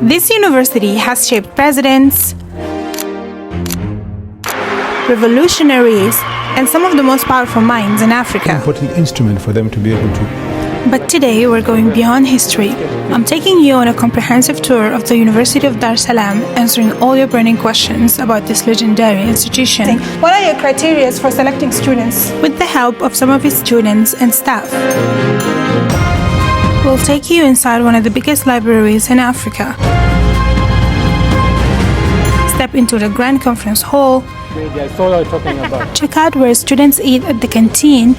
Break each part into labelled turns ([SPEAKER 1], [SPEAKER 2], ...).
[SPEAKER 1] This university has shaped presidents, revolutionaries, and some of the most powerful minds in Africa.
[SPEAKER 2] An important instrument for them to be able to.
[SPEAKER 1] But today we're going beyond history. I'm taking you on a comprehensive tour of the University of Dar, Salaam, answering all your burning questions about this legendary institution. What are your criteria for selecting students? With the help of some of its students and staff, we'll take you inside one of the biggest libraries in Africa. Step into the Grand Conference Hall. Check out where students eat at the canteen.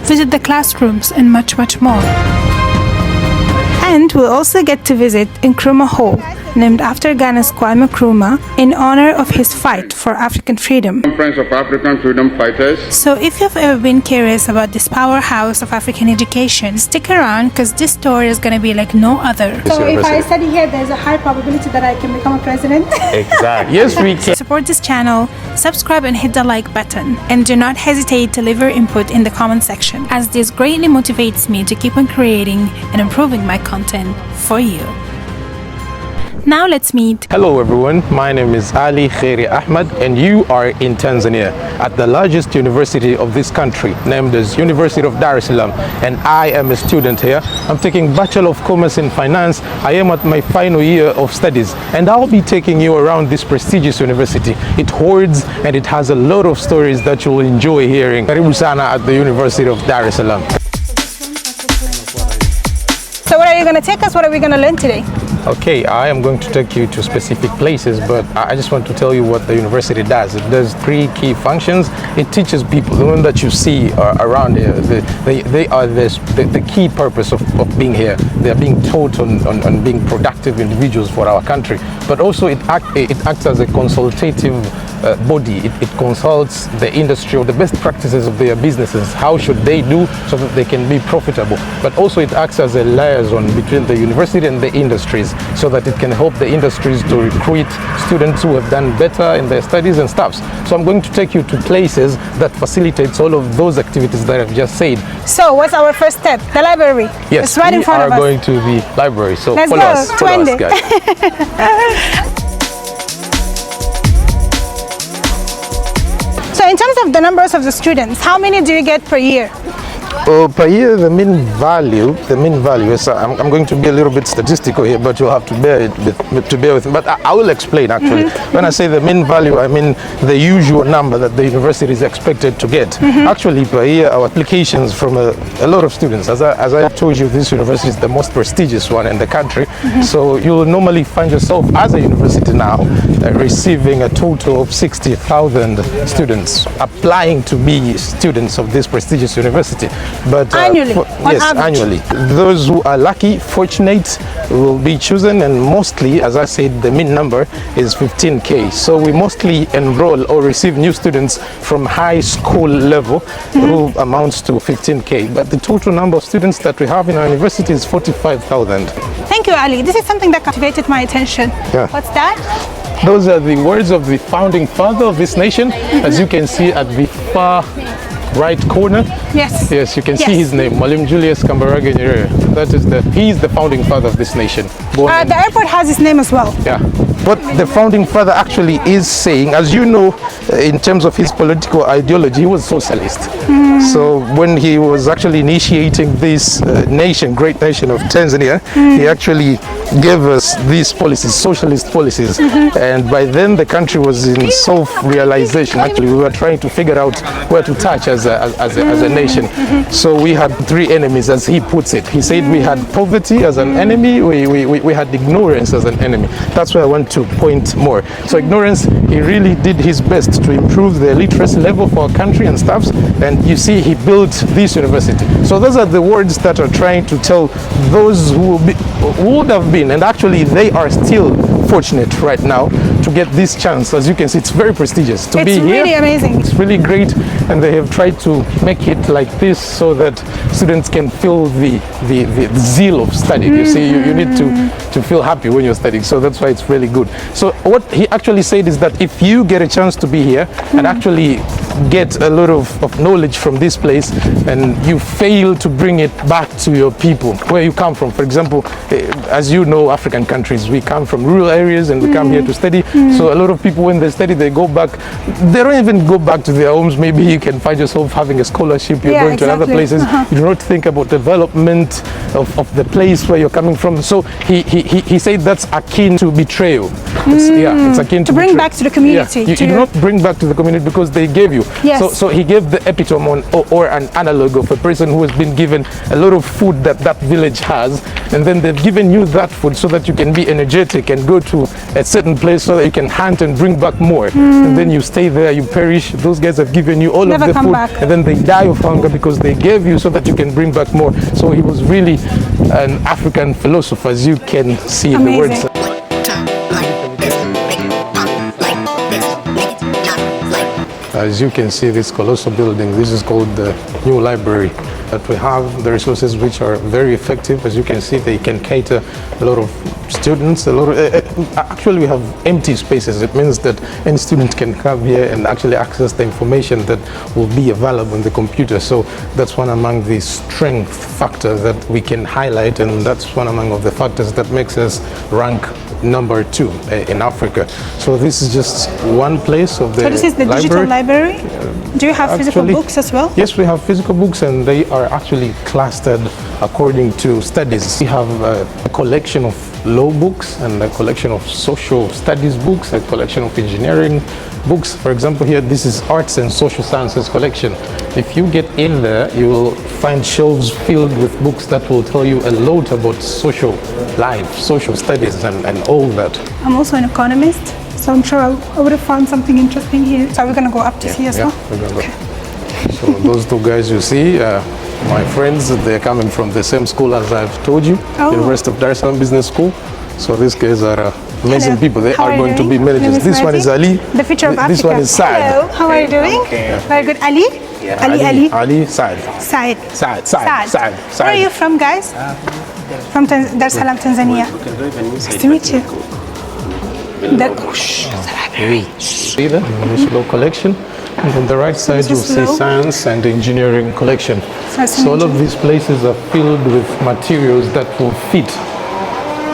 [SPEAKER 1] Visit the classrooms and much more. And we'll also get to visit Nkrumah Hall, named after Ghana's Kwame Nkrumah, in honor of his fight for African freedom.
[SPEAKER 3] Conference of African Freedom Fighters.
[SPEAKER 1] So if you've ever been curious about this powerhouse of African education, stick around because this story is going to be like no other. So if I study here, there's a high probability that I can become a president?
[SPEAKER 4] Exactly. Yes, we can.
[SPEAKER 1] Support this channel, subscribe and hit the like button, and do not hesitate to leave your input in the comment section, as this greatly motivates me to keep on creating and improving my content for you. Now let's meet.
[SPEAKER 4] Hello everyone, my name is Ali Khairi Ahmed and you are in Tanzania at the largest university of this country, named as University of Dar, and I am a student here. I'm taking Bachelor of Commerce in Finance. I am at my final year of studies and I'll be taking you around this prestigious university. It hoards and it has a lot of stories that you'll enjoy hearing. Karibu sana at the University of Dar es Salaam.
[SPEAKER 1] So where are you going to take us? What are we going to learn today?
[SPEAKER 4] Okay, I am going to take you to specific places, but I just want to tell you what the university does. It does three key functions. It teaches people, the one that you see around here, they are the key purpose of being here. They are being taught on being productive individuals for our country, but also it acts as a consultative body. It consults the industry or the best practices of their businesses. How should they do so that they can be profitable? But also it acts as a liaison between the university and the industries, so that it can help the industries to recruit students who have done better in their studies and stuff. So I'm going to take you to places that facilitates all of those activities that I've just said.
[SPEAKER 1] So what's our first step? The library?
[SPEAKER 4] Yes,
[SPEAKER 1] it's right in front of us.
[SPEAKER 4] We are going to the library. So
[SPEAKER 1] Let's
[SPEAKER 4] follow
[SPEAKER 1] go.
[SPEAKER 4] us, guys.
[SPEAKER 1] So in terms of the numbers of the students, how many do you get per year?
[SPEAKER 4] Per year, the mean value is, I'm going to be a little bit statistical here, but you'll have to bear with me. But I will explain actually. When I say the mean value, I mean the usual number that the university is expected to get. Actually, per year, our applications from a lot of students. As I told you, this university is the most prestigious one in the country. So you'll normally find yourself as a university now receiving a total of 60,000 students applying to be students of this prestigious university. But
[SPEAKER 1] annually?
[SPEAKER 4] Yes, annually. Those who are lucky, fortunate, will be chosen, and mostly, as I said, the mean number is 15K. So we mostly enroll or receive new students from high school level who amounts to 15K. But the total number of students that we have in our university is 45,000.
[SPEAKER 1] Thank you, Ali. This is something that captivated my attention.
[SPEAKER 4] Yeah.
[SPEAKER 1] What's that?
[SPEAKER 4] Those are the words of the founding father of this nation, as you can see at the far right corner.
[SPEAKER 1] Yes.
[SPEAKER 4] Yes, you can see his name, Julius Nyerere. He's the founding father of this nation.
[SPEAKER 1] The airport has his name as well.
[SPEAKER 4] Yeah. What the founding father actually is saying, as you know, in terms of his political ideology, he was socialist. So when he was actually initiating this great nation of Tanzania, he actually gave us these policies, socialist policies. And by then the country was in self-realization. Actually, we were trying to figure out where to touch as a nation. So we had three enemies, as he puts it. He said we had poverty as an enemy, we had ignorance as an enemy. That's where I want to point more. So ignorance, he really did his best to improve the literacy level for our country and stuff. And you see, he built this university. So those are the words that are trying to tell those who would have been, and actually they are still fortunate right now to get this chance. As you can see, it's very prestigious to be here. It's
[SPEAKER 1] really amazing.
[SPEAKER 4] It's really great, and they have tried to make it like this so that students can feel the zeal of studying. You see, you need to feel happy when you're studying, so that's why it's really good. So what he actually said is that if you get a chance to be here and actually get a lot of knowledge from this place and you fail to bring it back to your people, where you come from. For example, as you know, African countries, we come from rural areas and we come here to study. So a lot of people, when they study, they go back. They don't even go back to their homes. Maybe you can find yourself having a scholarship. You're going to other places. You do not think about development of the place where you're coming from. So he said that's akin to betrayal. It's akin to
[SPEAKER 1] bring back to the community.
[SPEAKER 4] You do not bring back to the community because they gave you. So he gave the epitome or an analog of a person who has been given a lot of food that village has, and then they've given you that food so that you can be energetic and go to a certain place so that you can hunt and bring back more. And then you stay there, you perish. Those guys have given you all of the food, and then they die of hunger because they gave you so that you can bring back more. So he was really an African philosopher, as you can see in the words. As you can see, this colossal building, this is called the new library that we have. The resources which are very effective. As you can see, they can cater a lot of students. Actually, we have empty spaces. It means that any student can come here and actually access the information that will be available on the computer. So that's one among the strength factors that we can highlight, and that's one among of the factors that makes us rank number 2 in Africa. So this is just one place of the library.
[SPEAKER 1] So this is the digital library? Do you have physical books as well?
[SPEAKER 4] Yes, we have physical books, and they are actually clustered according to studies. We have a collection of law books and a collection of social studies books, a collection of engineering books. For example, here, this is arts and social sciences collection. If you get in there, you will find shelves filled with books that will tell you a lot about social life, social studies, and all that.
[SPEAKER 1] I'm also an economist, so I'm sure I would have found something interesting here. So we're going to go up to see as well?
[SPEAKER 4] We're gonna go. So those two guys you see, my friends, they're coming from the same school as I've told you, University of Dar Business School. So these guys are amazing people. They are going to be managers. This one is Ali.
[SPEAKER 1] The future of Africa.
[SPEAKER 4] This one is Saad.
[SPEAKER 1] Hello, how are you doing?
[SPEAKER 4] Okay.
[SPEAKER 1] Very good. Ali?
[SPEAKER 4] Ali, Saad.
[SPEAKER 1] Saad.
[SPEAKER 4] Saad.
[SPEAKER 1] Where are you from, guys? From Dar Salaam, Tanzania. Nice to meet you.
[SPEAKER 4] See the Law collection, and on the right side you'll see science and engineering collection. So all of these places are filled with materials that will fit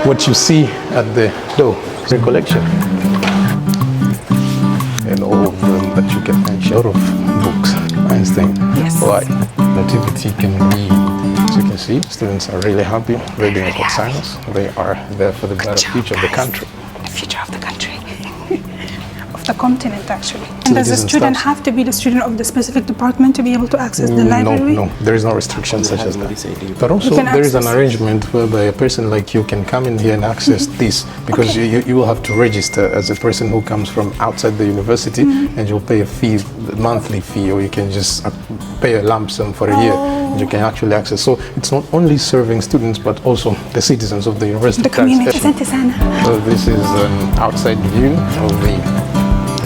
[SPEAKER 4] what you see at the door. The collection, and all of them that you can find. A lot of books. Einstein.
[SPEAKER 1] Yes.
[SPEAKER 4] Why? Nativity can be. As you can see, students are really happy reading about science. They are there for the better future of the country.
[SPEAKER 1] The future of the country. Of the continent, actually. And does the student have to be the student of the specific department to be able to access the library?
[SPEAKER 4] No, there is no restriction such as that. But also there is an arrangement whereby a person like you can come in here and access this, because you will have to register as a person who comes from outside the university, and you'll pay a fee, a monthly fee, or you can just pay a lump sum for a year. You can actually access. So it's not only serving students, but also the citizens of the university.
[SPEAKER 1] The community.
[SPEAKER 4] So this is an outside view of the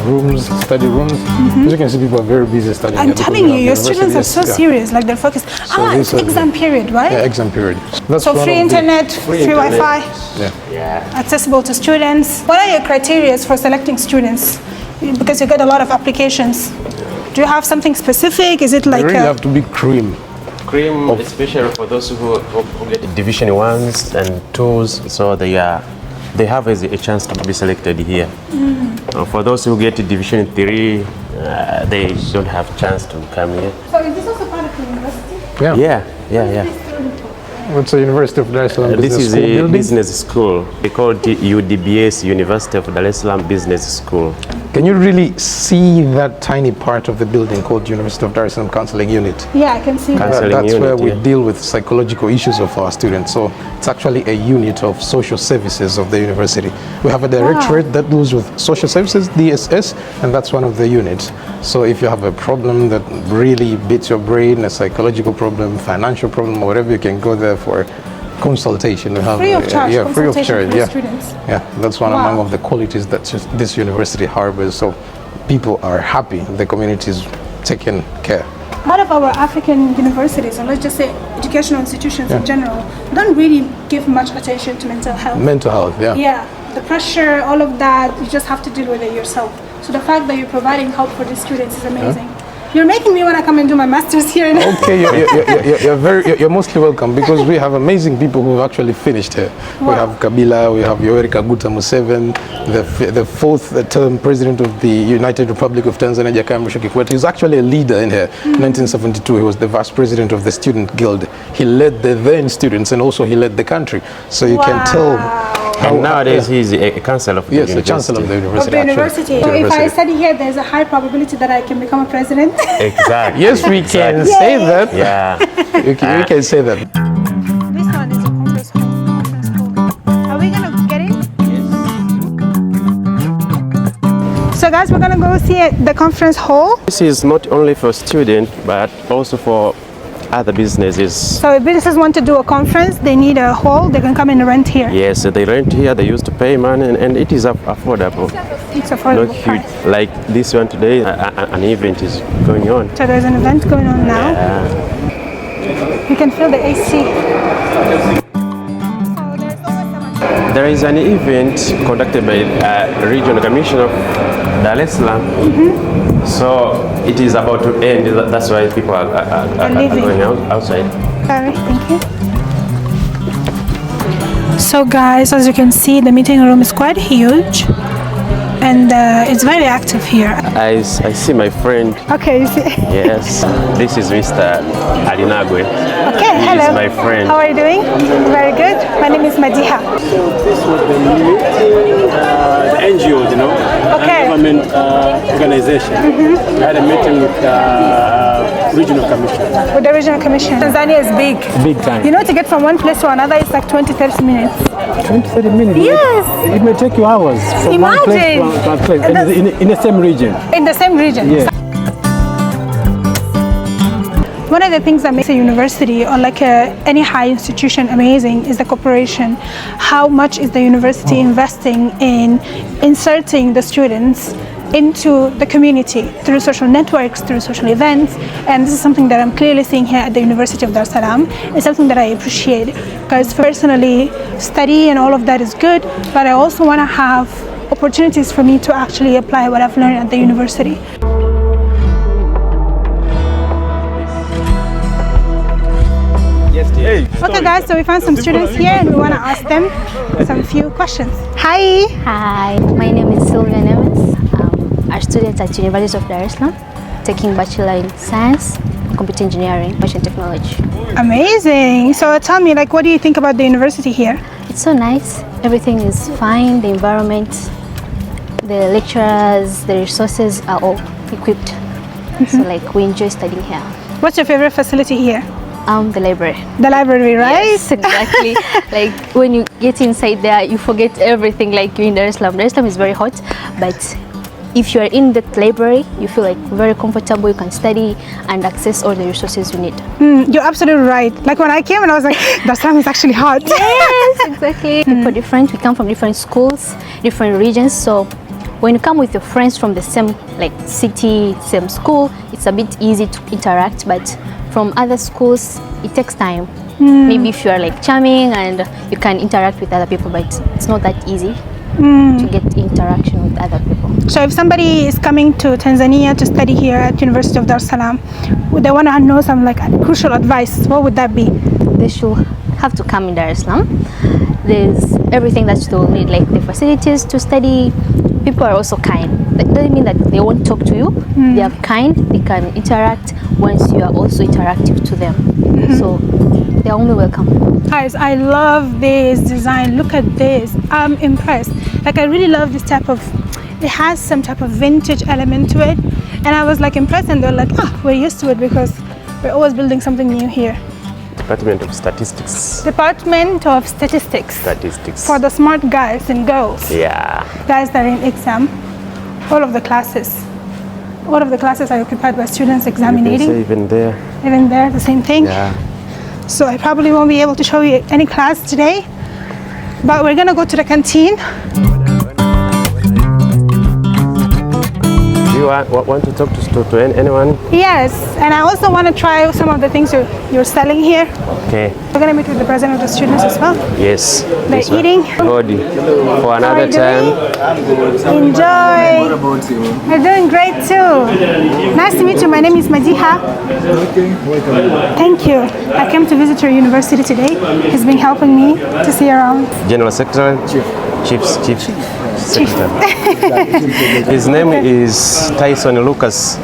[SPEAKER 4] rooms, study rooms. As you can see, people are very busy studying.
[SPEAKER 1] I'm telling you, your students are so serious, like they're focused. It's exam period, right?
[SPEAKER 4] Yeah, exam period. That's
[SPEAKER 1] so free internet, free Wi-Fi, accessible to students. What are your criteria for selecting students? Because you get a lot of applications. Do you have something specific? Is it like
[SPEAKER 4] you really have to be cream.
[SPEAKER 5] Cream, especially for those who get Division 1s and 2s, so they have a chance to be selected here. For those who get Division 3, they don't have chance to come here.
[SPEAKER 1] So is this also part of the university?
[SPEAKER 5] Yeah.
[SPEAKER 4] What's the University of Dar Salaam
[SPEAKER 5] This
[SPEAKER 4] Business
[SPEAKER 5] is
[SPEAKER 4] School
[SPEAKER 5] a
[SPEAKER 4] building?
[SPEAKER 5] business school. They call it UDBS, University of Dar Salaam Business School.
[SPEAKER 4] Can you really see that tiny part of the building called University of Dar Salaam Counseling Unit?
[SPEAKER 1] Yeah, I can see that.
[SPEAKER 4] That's where we deal with psychological issues of our students. So it's actually a unit of social services of the university. We have a directorate that deals with social services, DSS, and that's one of the units. So if you have a problem that really beats your brain, a psychological problem, financial problem, or whatever, you can go there for consultation. We have
[SPEAKER 1] free of charge.
[SPEAKER 4] Free of charge.
[SPEAKER 1] For students.
[SPEAKER 4] Yeah, that's one among of the qualities that this university harbors. So people are happy. The community is taken care.
[SPEAKER 1] A lot of our African universities, or let's just say educational institutions in general, don't really give much attention to mental health.
[SPEAKER 4] Mental health,
[SPEAKER 1] Yeah, the pressure, all of that, you just have to deal with it yourself. So the fact that you're providing help for the students is amazing. You're making me want to come and do my master's here.
[SPEAKER 4] Okay, you're mostly welcome, because we have amazing people who have actually finished here. Wow. We have Kabila, we have Yoweri Museveni, the fourth term president of the United Republic of Tanzania, Jakaya Kikwete. He's actually a leader in here. In 1972, he was the vice president of the student guild. He led the then students, and also he led the country. So you can tell.
[SPEAKER 5] And nowadays he's a chancellor of the university.
[SPEAKER 4] Yes, the chancellor of the university.
[SPEAKER 1] So if I study here, there's a high probability that I can become a president.
[SPEAKER 5] Exactly.
[SPEAKER 4] Yes, we can say that.
[SPEAKER 5] Yeah.
[SPEAKER 4] We can say that.
[SPEAKER 1] This one is a conference hall. Are we gonna get in? Yes. So guys, we're gonna go see the conference hall.
[SPEAKER 5] This is not only for students, but also for other businesses.
[SPEAKER 1] So if businesses want to do a conference, they need a hall, they can come and rent here.
[SPEAKER 5] Yes, they rent here, they used to pay money, and it is affordable.
[SPEAKER 1] It's affordable.
[SPEAKER 5] Not huge. Like this one today, an event is going on.
[SPEAKER 1] So there's an event going on now.
[SPEAKER 5] Yeah.
[SPEAKER 1] You can feel the AC.
[SPEAKER 5] There is an event conducted by the Regional Commission of Dar es Salaam. So it is about to end. That's why people are going outside.
[SPEAKER 1] Sorry, thank you. So guys, as you can see, the meeting room is quite huge, and it's very active here.
[SPEAKER 5] I see my friend.
[SPEAKER 1] Okay, you see.
[SPEAKER 5] Yes, this is Mr. Alinagwe.
[SPEAKER 1] Okay,
[SPEAKER 5] he
[SPEAKER 1] hello.
[SPEAKER 5] is my friend.
[SPEAKER 1] How are you doing? Very good. My name is Madiha.
[SPEAKER 6] This was the NGOs, you know,
[SPEAKER 1] Okay.
[SPEAKER 6] government organization. I had a meeting with the regional commission.
[SPEAKER 1] With the regional commission. Tanzania is big.
[SPEAKER 6] Big time.
[SPEAKER 1] You know, to get from one place to another, it's like 20-30 minutes.
[SPEAKER 6] 20-30 minutes?
[SPEAKER 1] Yes.
[SPEAKER 6] It may take you hours from one place to one place. And in the same region.
[SPEAKER 1] In the same region.
[SPEAKER 6] Yeah.
[SPEAKER 1] One of the things that makes a university or like any high institution amazing is the cooperation. How much is the university investing in inserting the students into the community through social networks, through social events, and this is something that I'm clearly seeing here at the University of Dar Salaam. It's something that I appreciate, because personally, study and all of that is good, but I also want to have opportunities for me to actually apply what I've learned at the university. Okay guys, so we found some students here and we want to ask them some few questions. Hi!
[SPEAKER 7] Hi, my name is Sylvia Nemes. I'm a student at University of Dar es Salaam, taking Bachelor in Science, Computer Engineering, Information Technology.
[SPEAKER 1] Amazing! So tell me, like, what do you think about the university here?
[SPEAKER 7] It's so nice. Everything is fine. The environment, the lecturers, the resources are all equipped. So like, we enjoy studying here.
[SPEAKER 1] What's your favorite facility here?
[SPEAKER 7] The library.
[SPEAKER 1] The library, right?
[SPEAKER 7] Yes, exactly. Like when you get inside there, you forget everything. Like you're in Dar es Salaam. Dar es Salaam is very hot, but if you are in that library, you feel like very comfortable. You can study and access all the resources you need.
[SPEAKER 1] You're absolutely right. Like when I came and I was like, Dar es Salaam is actually hot.
[SPEAKER 7] Yes, exactly. People are different. We come from different schools, different regions. So when you come with your friends from the same like city, same school, it's a bit easy to interact. But from other schools, it takes time. Maybe if you are like charming and you can interact with other people, but it's not that easy to get interaction with other people.
[SPEAKER 1] So if somebody is coming to Tanzania to study here at University of Dar es Salaam, would they want to know some like crucial advice? What would that be?
[SPEAKER 7] They should have to come in Dar es Salaam. There's everything that you will need, like the facilities to study. People are also kind. That doesn't mean that they won't talk to you. They are kind, they can interact once you are also interactive to them. So they're only welcome.
[SPEAKER 1] Guys, I love this design. Look at this. I'm impressed. Like, I really love this type of, it has some type of vintage element to it. And I was like impressed, and they're like, we're used to it because we're always building something new here.
[SPEAKER 5] Department of Statistics.
[SPEAKER 1] Department of Statistics.
[SPEAKER 5] Statistics.
[SPEAKER 1] For the smart guys and girls.
[SPEAKER 5] Yeah.
[SPEAKER 1] Guys that are in exam. All of the classes. All of the classes are occupied by students examining.
[SPEAKER 5] You can say even there.
[SPEAKER 1] Even there, the same thing.
[SPEAKER 5] Yeah.
[SPEAKER 1] So I probably won't be able to show you any class today, but we're gonna go to the canteen.
[SPEAKER 5] Do you you want to talk to anyone?
[SPEAKER 1] Yes, and I also want to try some of the things you're selling here.
[SPEAKER 5] Okay.
[SPEAKER 1] We're going to meet with the president of the students as well.
[SPEAKER 5] Yes.
[SPEAKER 1] They're eating.
[SPEAKER 5] Good. For another time.
[SPEAKER 1] Enjoy. You're doing great too. Nice to meet you. My name is Madiha. Thank you. I came to visit your university today. He's been helping me to see around.
[SPEAKER 5] General Secretary? Chief Secretary. His name is Tyson Lucas.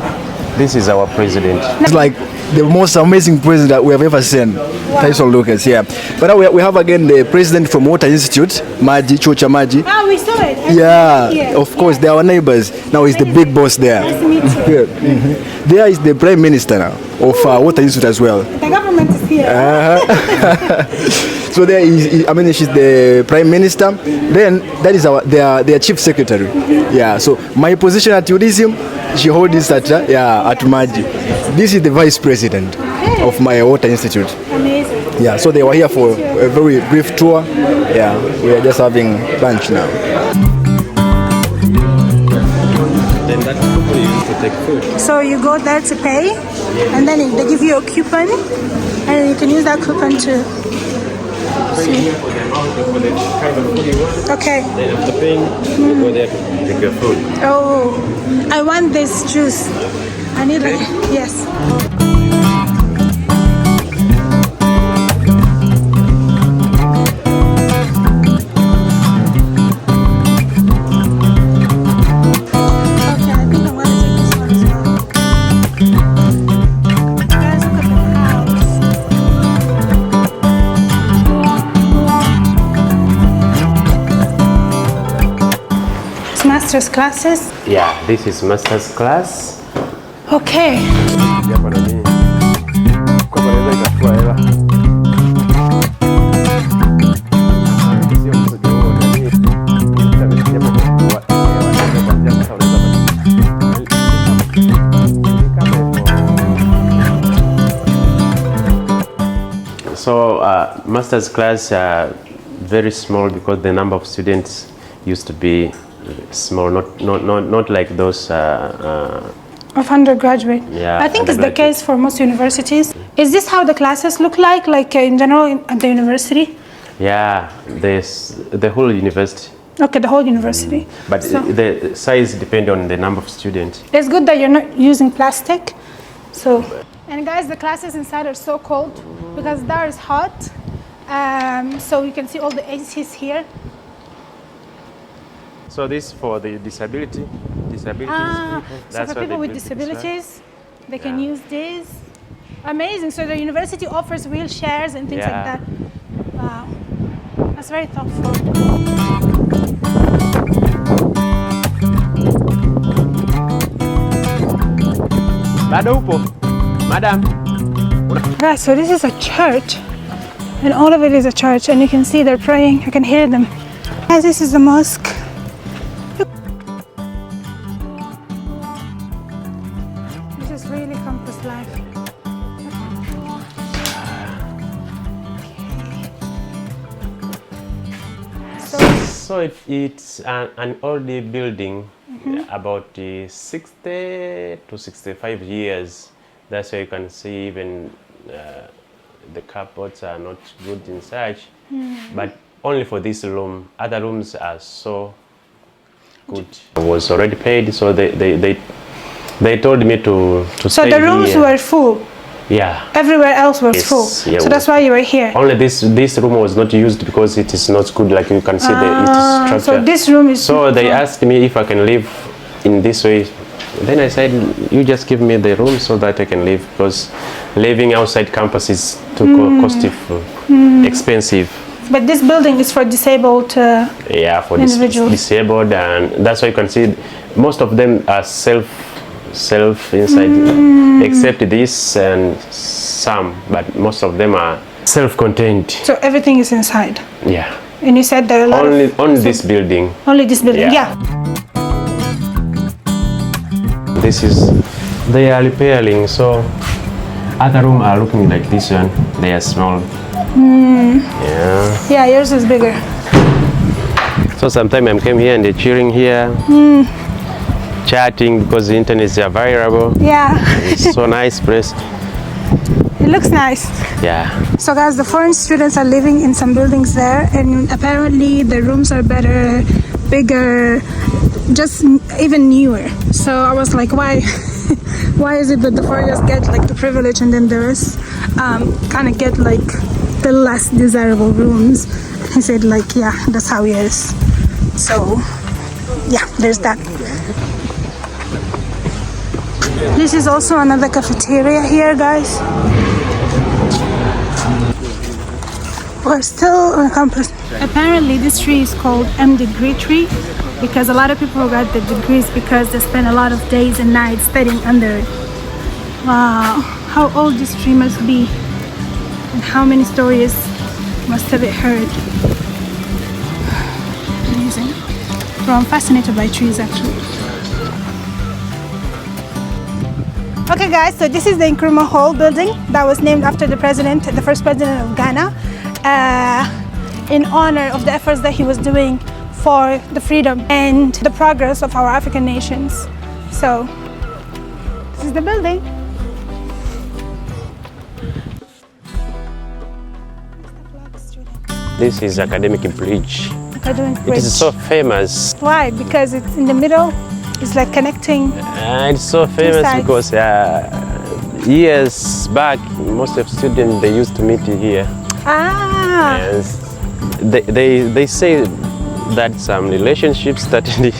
[SPEAKER 5] This is our president.
[SPEAKER 8] It's like the most amazing president we have ever seen. Wow. Tyson Lucas, yeah. But now we have again the president from Water Institute, Maji, Chocha Maji.
[SPEAKER 1] Ah, we saw it.
[SPEAKER 8] Yeah, of course, they are our neighbors. Now he's the big boss there.
[SPEAKER 1] Nice to meet you.
[SPEAKER 8] Yeah. There is the prime minister now of Water Institute as well.
[SPEAKER 1] The government is here.
[SPEAKER 8] So there is, I mean, she's the prime minister. Then that is their chief secretary. Yeah. So my position at UDSM, she holds this at Maji. This is the vice president of my Water Institute.
[SPEAKER 1] Amazing.
[SPEAKER 8] Yeah. So they were here for a very brief tour. Yeah. We are just having lunch now.
[SPEAKER 5] Then that coupon you use to take food.
[SPEAKER 1] So you go there to pay, and then they give you a coupon, and you can use that coupon to. Okay.
[SPEAKER 5] Then after paying, you go there to take your food.
[SPEAKER 1] Oh, I want this juice. I need it. Yes. Master's classes?
[SPEAKER 5] Yeah, this is master's class.
[SPEAKER 1] Okay.
[SPEAKER 5] So master's class are very small because the number of students used to be small, not like those
[SPEAKER 1] of undergraduate.
[SPEAKER 5] Yeah,
[SPEAKER 1] I think it's the case for most universities. Is this how the classes look like in general at the university?
[SPEAKER 5] Yeah, the whole university.
[SPEAKER 1] Okay, the whole university.
[SPEAKER 5] But the size depends on the number of students.
[SPEAKER 1] It's good that you're not using plastic. So, and guys, the classes inside are so cold because Dar is hot. So you can see all the ACs here.
[SPEAKER 5] So this for the disabilities.
[SPEAKER 1] So for people with disabilities, they can use this. Amazing. So the university offers wheelchairs and things like that. Wow, that's very thoughtful.
[SPEAKER 5] Madam.
[SPEAKER 1] Right, so this is a church, and all of it is a church, and you can see they're praying. I can hear them. Guys, this is the mosque. This is really campus life.
[SPEAKER 5] So it's an old building, about 60 to 65 years. That's why you can see even the cupboards are not good inside, but only for this room. Other rooms are so good. I was already paid, so they told me to stay.
[SPEAKER 1] So the rooms were full.
[SPEAKER 5] Yeah.
[SPEAKER 1] Everywhere else was full.
[SPEAKER 5] Yeah,
[SPEAKER 1] so that's why you were here.
[SPEAKER 5] Only this room was not used because it is not good. Like you can see, it is structure.
[SPEAKER 1] So this room is.
[SPEAKER 5] So they asked me if I can live in this way. Then I said, you just give me the room so that I can live, because living outside campus is too costly, expensive.
[SPEAKER 1] But this building is for disabled
[SPEAKER 5] yeah, for
[SPEAKER 1] individuals.
[SPEAKER 5] Disabled, and that's why you can see most of them are self inside, except this and some, but most of them are self-contained.
[SPEAKER 1] So everything is inside.
[SPEAKER 5] Yeah.
[SPEAKER 1] And you said there are a lot
[SPEAKER 5] only this building.
[SPEAKER 1] Only this building. Yeah.
[SPEAKER 5] This is, they are repairing, so other rooms are looking like this one. They are small. Yeah.
[SPEAKER 1] Yeah, yours is bigger.
[SPEAKER 5] So sometimes I came here and they're cheering here. chatting because the internet is available.
[SPEAKER 1] Yeah.
[SPEAKER 5] It's so nice place.
[SPEAKER 1] It looks nice.
[SPEAKER 5] Yeah.
[SPEAKER 1] So guys, the foreign students are living in some buildings there, and apparently the rooms are better, bigger, just even newer. So I was like, why? Why is it that the foreigners get like the privilege and then the rest kind of get like the less desirable rooms? He said like, yeah, that's how it is. So yeah, there's that. This is also another cafeteria here, guys. We're still on campus. Apparently this tree is called M-degree tree because a lot of people got the degrees because they spend a lot of days and nights studying under it. Wow, how old this tree must be and how many stories must have it heard. Amazing. So I'm fascinated by trees actually. Okay guys, so this is the Nkrumah Hall building that was named after the president, the first president of Ghana, in honor of the efforts that he was doing for the freedom and the progress of our African nations. So this is the building.
[SPEAKER 5] This is Academic Bridge.
[SPEAKER 1] Academic
[SPEAKER 5] It
[SPEAKER 1] Bridge.
[SPEAKER 5] is so famous.
[SPEAKER 1] Why? Because it's in the middle. It's like connecting.
[SPEAKER 5] It's so famous
[SPEAKER 1] sides.
[SPEAKER 5] because years back, most of students they used to meet here.
[SPEAKER 1] Ah.
[SPEAKER 5] Yes. They say that some relationships started.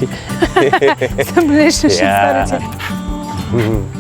[SPEAKER 1] Some relationships
[SPEAKER 5] Yeah.
[SPEAKER 1] started here.